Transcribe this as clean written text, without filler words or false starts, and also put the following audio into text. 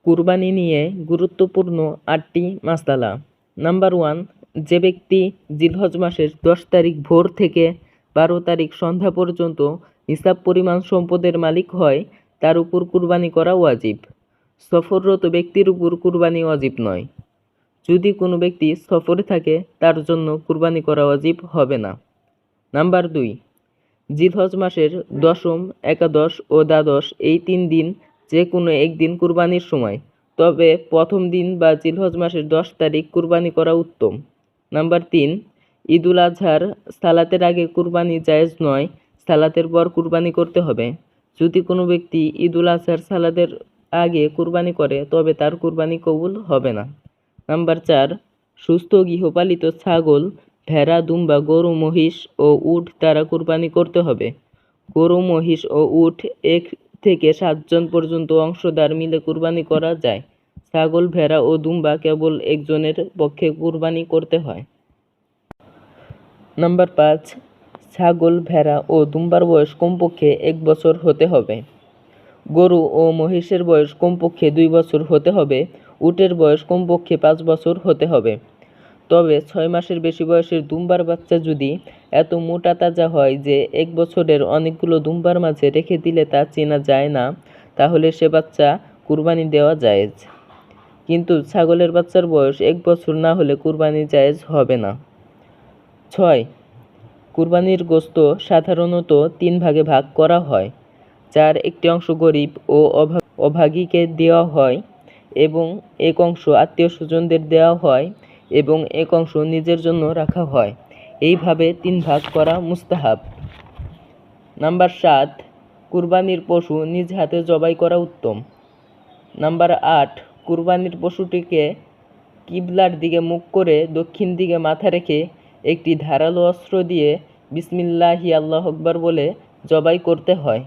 কুরবানি নিয়ে গুরুত্বপূর্ণ ৮টি মাসআলা। নাম্বার 1, যে ব্যক্তি জিলহজ মাসের ১০ তারিখ ভোর থেকে ১২ তারিখ সন্ধ্যা পর্যন্ত নিসাব পরিমাণ সম্পদের মালিক হয়, তার উপর কুরবানি করা ওয়াজিব। সফররত ব্যক্তির উপর কুরবানি ওয়াজিব নয়। যদি কোনো ব্যক্তি সফরে থাকে, তার জন্য কুরবানি করা ওয়াজিব হবে না। নাম্বার ২, জিলহজ মাসের দশম, একাদশ ও দ্বাদশ এই ৩ দিন যে কোনো একদিন কুরবানির সময়, তবে প্রথম দিন বা জিলহজ মাসের ১০ তারিখ কুরবানি করা উত্তম। নাম্বার ৩, ঈদুল আজহার সালাতের আগে কুরবানি জায়েজ নয়, সালাতের পর কুরবানি করতে হবে। যদি কোনো ব্যক্তি ঈদুল আজহার সালাতের আগে কুরবানি করে, তবে তার কুরবানি কবুল হবে না। নাম্বার ৪, সুস্থ গৃহপালিত ছাগল, ভেড়া, দুম্বা, গরু, মহিষ ও উট দ্বারা কুরবানি করতে হবে। গরু, মহিষ ও উট ১ থেকে ৭ জন পর্যন্ত অংশীদার মিলে কুরবানি করা যায়। ছাগল, ভেড়া ও দুম্বা কেবল একজনের পক্ষে কুরবানি করতে হয়। নাম্বার ৫, ছাগল, ভেড়া ও দুম্বার বয়স কমপক্ষে ১ বছর হতে হবে। গরু ও মহিষের বয়স কমপক্ষে ২ বছর হতে হবে। উটের বয়স কমপক্ষে ৫ বছর হতে হবে। তবে ৬ মাসের বেশি বয়সের দুম্বার বাচ্চা যদি এত মোটা তাজা হয় যে ১ বছরের অনেকগুলো দুম্বার মাঝে রেখে দিলে তা চেনা যায় না, তাহলে সে বাচ্চা কুরবানি দেওয়া জায়েজ। কিন্তু ছাগলের বাচ্চার বয়স ১ বছর না হলে কুরবানি জায়েজ হবে না। ৬, কুরবানির গোশত সাধারণত ৩ ভাগে ভাগ করা হয়, যার একটি অংশ গরিব ও অভাগীকে দেওয়া হয় এবং এক অংশ আত্মীয়-স্বজনদের দেওয়া হয় এবং এক অংশ নিজের জন্য রাখা হয়। এইভাবে ৩ ভাগ করা মুস্তাহাব। নাম্বার ৭, কুরবানির পশু নিজ হাতে জবাই করা উত্তম। নাম্বার ৮, কুরবানির পশুটিকে কিবলার দিকে মুখ করে দক্ষিণ দিকে মাথা রেখে একটি ধারালো অস্ত্র দিয়ে বিসমিল্লাহি আল্লাহু আকবার বলে জবাই করতে হয়।